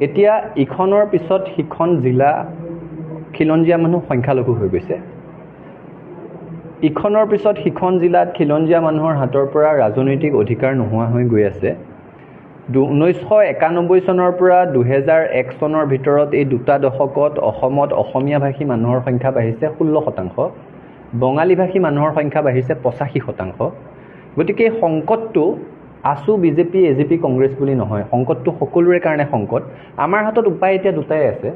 এতিয়া ইখনৰ পিছত সিখন জিলা খিলঞ্জীয়া মানুহ সংখ্যালঘু হৈ গৈছে। ইখনৰ পিছত সিখন জিলাত খিলঞ্জীয়া মানুহৰ হাতৰ পৰা ৰাজনৈতিক অধিকাৰ নোহোৱা হৈ গৈ আছে। 1991 চনৰ পৰা 2001 চনৰ ভিতৰত এই দুটা দশকত অসমত অসমীয়াভাষী মানুহৰ সংখ্যা বাঢ়িছে 16%, বঙালীভাষী মানুহৰ সংখ্যা বাঢ়িছে 85%। গতিকে এই সংকটটো আছু বিজেপি এজেপি কংগ্ৰেছ বুলি নহয়, সংকটটো সকলোৰে কাৰণে সংকট। আমাৰ হাতত উপায় এতিয়া দুটাই আছে।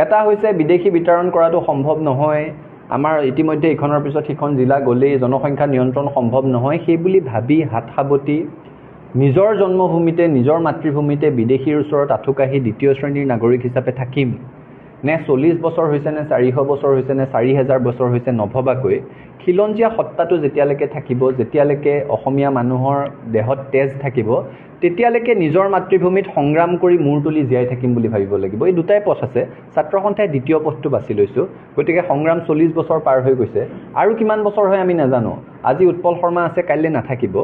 এটা হৈছে বিদেশী বিতৰণ কৰাটো সম্ভৱ নহয়, আমাৰ ইতিমধ্যে ইখনৰ পিছত সিখন জিলা গ'লেই জনসংখ্যা নিয়ন্ত্ৰণ সম্ভৱ নহয়, সেই বুলি ভাবি হাত সাৱটি নিজৰ জন্মভূমিতে নিজৰ মাতৃভূমিতে বিদেশীৰ ওচৰত আঁঠুকাঢ়ি দ্বিতীয় শ্ৰেণীৰ নাগৰিক হিচাপে থাকিম নে 40 বছৰ হৈছে নে 400 বছৰ হৈছে নে 4000 বছৰ হৈছে নভবাকৈ খিলঞ্জীয়া সত্তাটো যেতিয়ালৈকে থাকিব, যেতিয়ালৈকে অসমীয়া মানুহৰ দেহত তেজ থাকিব, তেতিয়ালৈকে নিজৰ মাতৃভূমিত সংগ্ৰাম কৰি মূৰ তুলি জীয়াই থাকিম বুলি ভাবিব লাগিব। এই দুটাই পথ আছে। ছাত্ৰ সন্থাই দ্বিতীয় পথটো বাছি লৈছোঁ। গতিকে সংগ্ৰাম 40 বছৰ পাৰ হৈ গৈছে, আৰু কিমান বছৰ হয় আমি নাজানো। আজি উৎপল শৰ্মা আছে, কাইলৈ নাথাকিব।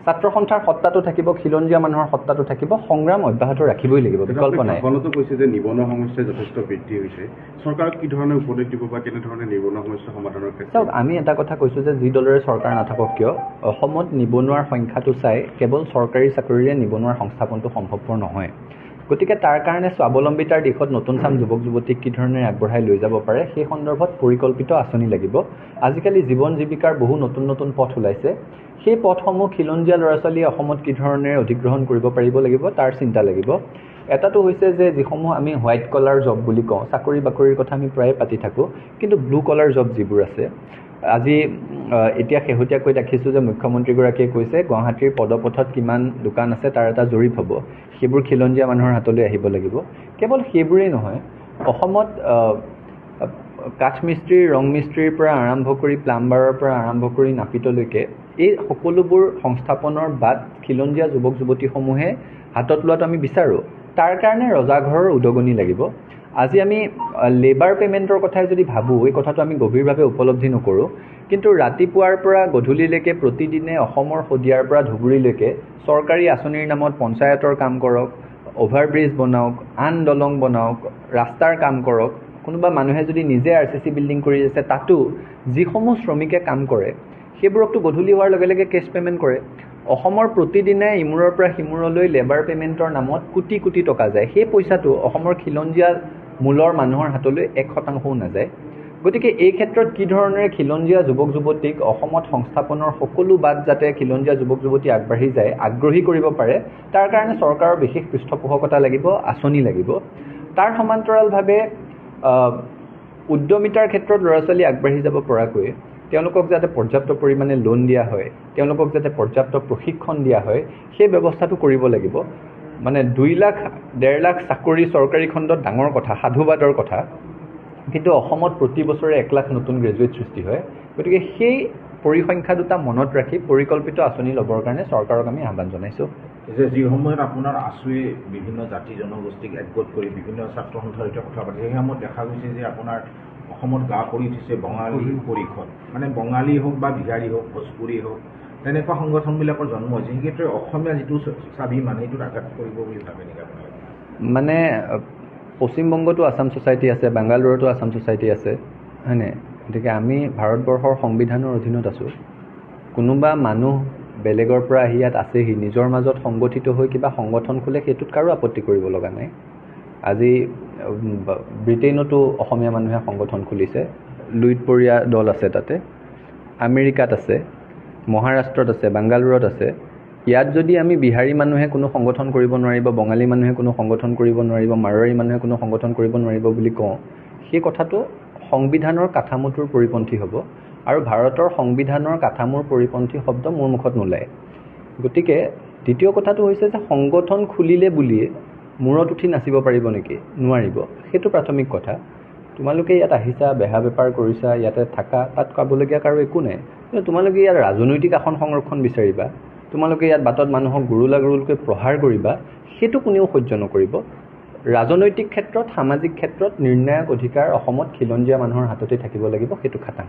ছাত্ৰ সন্থাৰ সত্তাটো থাকিব, খিলঞ্জীয়া মানুহৰ সত্তাটো থাকিব, সংগ্ৰাম অব্যাহত ৰাখিবই লাগিব, বিকল্প নাই। ফলতো কৈছে যে নিবনুৱা সমস্যা যথেষ্ট বৃদ্ধি হৈছে। চৰকাৰক কি ধৰণে উপদেশ দিব বা কেনেধৰণে নিবনুৱা সমস্যা সমাধানৰ ক্ষেত্ৰত? চাওক, আমি এটা কথা কৈছোঁ যে যি দলৰে চৰকাৰ নাথাকক কিয়, অসমত নিবনুৱাৰ সংখ্যাটো চাই কেৱল চৰকাৰী চাকৰিৰে নিবনুৱাৰ সংস্থাপনটো সম্ভৱপৰ নহয়। গতিকে তাৰ কাৰণে স্বাৱলম্বিতাৰ দিশত নতুন চাম যুৱক যুৱতীক কি ধৰণে আগবঢ়াই লৈ যাব পাৰে সেই সন্দৰ্ভত পৰিকল্পিত আঁচনি লাগিব। আজিকালি জীৱন জীৱিকাৰ বহু নতুন নতুন পথ ওলাইছে। সেই পথসমূহ খিলঞ্জীয়া ল'ৰা ছোৱালীয়ে অসমত কি ধৰণে অধিগ্ৰহণ কৰিব পাৰিব লাগিব তাৰ চিন্তা লাগিব। এটাটো হৈছে যে যিসমূহ আমি হোৱাইট কলাৰ জব বুলি কওঁ, চাকৰি বাকৰিৰ কথা আমি প্ৰায়ে পাতি থাকোঁ, কিন্তু ব্লু কলাৰ জব যিবোৰ আছে, আজি এতিয়া শেহতীয়াকৈ দেখিছোঁ যে মুখ্যমন্ত্ৰীগৰাকীয়ে কৈছে গুৱাহাটীৰ পদপথত কিমান দোকান আছে তাৰ এটা জৰীপ হ'ব, সেইবোৰ খিলঞ্জীয়া মানুহৰ হাতলৈ আহিব লাগিব। কেৱল সেইবোৰেই নহয়, অসমত কাঠ মিস্ত্ৰী, ৰং মিস্ত্ৰীৰ পৰা আৰম্ভ কৰি প্লাম্বাৰৰ পৰা আৰম্ভ কৰি নাপিতলৈকে এই সকলোবোৰ সংস্থাপনৰ বাট খিলঞ্জীয়া যুৱক যুৱতীসমূহে হাতত লোৱাটো আমি বিচাৰোঁ। তাৰ কাৰণে ৰজাঘৰৰ উদগনি লাগিব। আজি আমি লেবাৰ পে'মেণ্টৰ কথাই যদি ভাবোঁ, এই কথাটো আমি গভীৰভাৱে উপলব্ধি নকৰোঁ, কিন্তু ৰাতিপুৱাৰ পৰা গধূলিলৈকে প্ৰতিদিনে অসমৰ শদিয়াৰ পৰা ধুবুৰীলৈকে চৰকাৰী আঁচনিৰ নামত পঞ্চায়তৰ কাম কৰক, অভাৰব্ৰিজ বনাওক, আন দলং বনাওক, ৰাস্তাৰ কাম কৰক। কোনোবা মানুহে যদি নিজে RCC বিল্ডিং কৰি আছে, তাতো যিসমূহ শ্ৰমিকে কাম কৰে সেইবোৰকতো গধূলি হোৱাৰ লগে লগে কেছ পে'মেণ্ট কৰে। অসমৰ প্ৰতিদিনে ইমূৰৰ পৰা সিমূৰলৈ লেবাৰ পে'মেণ্টৰ নামত কোটি কোটি টকা যায়। সেই পইচাটো অসমৰ খিলঞ্জীয়া মূলৰ মানুহৰ হাতলৈ 1%ও নাযায়। গতিকে এই ক্ষেত্ৰত কি ধৰণেৰে খিলঞ্জীয়া যুৱক যুৱতীক অসমত সংস্থাপনৰ সকলো বাট যাতে খিলঞ্জীয়া যুৱক যুৱতী আগবাঢ়ি যায়, আগ্ৰহী কৰিব পাৰে, তাৰ কাৰণে চৰকাৰৰ বিশেষ পৃষ্ঠপোষকতা লাগিব, আঁচনি লাগিব। তাৰ সমান্তৰালভাৱে উদ্যমিতাৰ ক্ষেত্ৰত ল'ৰা ছোৱালী আগবাঢ়ি যাব পৰাকৈ তেওঁলোকক যাতে পৰ্যাপ্ত পৰিমাণে লোন দিয়া হয়, তেওঁলোকক যাতে পৰ্যাপ্ত প্ৰশিক্ষণ দিয়া হয়, সেই ব্যৱস্থাটো কৰিব লাগিব। মানে 2 লাখ 1.5 লাখ চাকৰি চৰকাৰী খণ্ডত ডাঙৰ কথা, সাধুবাদৰ কথা, কিন্তু অসমত প্ৰতি বছৰে 1 লাখ নতুন গ্ৰেজুৱেট সৃষ্টি হয়। গতিকে সেই পৰিসংখ্যা দুটা মনত ৰাখি পৰিকল্পিত আঁচনি ল'বৰ কাৰণে চৰকাৰক আমি আহ্বান জনাইছোঁ। যে যি সময়ত আপোনাৰ আছুৱে বিভিন্ন জাতি জনগোষ্ঠীক একগোট কৰি বিভিন্ন ছাত্ৰ সন্থাৰ সৈতে কথা পাতিছে, সেই সময়ত দেখা গৈছে যে আপোনাৰ অসমত গা কৰি উঠিছে বঙালী পৰিষদ, মানে বঙালী হওক বা বিহাৰী হওক, ভোজপুৰী হওক, তেনেকুৱা সংগঠনবিলাকৰ জন্ম হৈছে। সেই ক্ষেত্ৰত অসমীয়া যিটো স্বাভিমান সেইটোত আঘাত কৰিব বুলি ভাবে নেকি আপোনালোকে? মানে পশ্চিমবংগতো আছাম ছ'চাইটি আছে, বাংগালোৰতো আছাম ছ'চাইটি আছে, হয়নে? গতিকে আমি ভাৰতবৰ্ষৰ সংবিধানৰ অধীনত আছোঁ। কোনোবা মানুহ বেলেগৰ পৰা আহি ইয়াত আছেহি, নিজৰ মাজত সংগঠিত হৈ কিবা সংগঠন খোলে, সেইটোত কাৰো আপত্তি কৰিব লগা নাই। আজি ব্ৰিটেইনতো অসমীয়া মানুহে সংগঠন খুলিছে, লুইতপৰীয়া দল আছে তাতে, আমেৰিকাত আছে, মহাৰাষ্ট্ৰত আছে, বাংগালোৰত আছে। ইয়াত যদি আমি বিহাৰী মানুহে কোনো সংগঠন কৰিব নোৱাৰিব, বঙালী মানুহে কোনো সংগঠন কৰিব নোৱাৰিব, মাৰোৱাৰী মানুহে কোনো সংগঠন কৰিব নোৱাৰিব বুলি কওঁ, সেই কথাটো সংবিধানৰ কাঠামোটোৰ পৰিপন্থী হ'ব, আৰু ভাৰতৰ সংবিধানৰ কাঠামোৰ পৰিপন্থী শব্দ মোৰ মুখত নোলায়। গতিকে দ্বিতীয় কথাটো হৈছে যে সংগঠন খুলিলে বুলিয়ে মূৰত উঠি নাচিব পাৰিব নেকি? নোৱাৰিব। সেইটো প্ৰাথমিক কথা। তোমালোকে ইয়াত আহিছা, বেহা বেপাৰ কৰিছা, ইয়াতে থাকা, তাত কাবলগীয়া কাৰো একো নাই। কিন্তু তোমালোকে ইয়াত ৰাজনৈতিক আসন সংৰক্ষণ বিচাৰিবা, তোমালোকে ইয়াত বাটত মানুহক গুৰুলা গুৰুলকৈ প্ৰহাৰ কৰিবা, সেইটো কোনেও সহ্য নকৰিব। ৰাজনৈতিক ক্ষেত্ৰত, সামাজিক ক্ষেত্ৰত নিৰ্ণায়ক অধিকাৰ অসমত খিলঞ্জীয়া মানুহৰ হাততে থাকিব লাগিব, সেইটো খাটাং।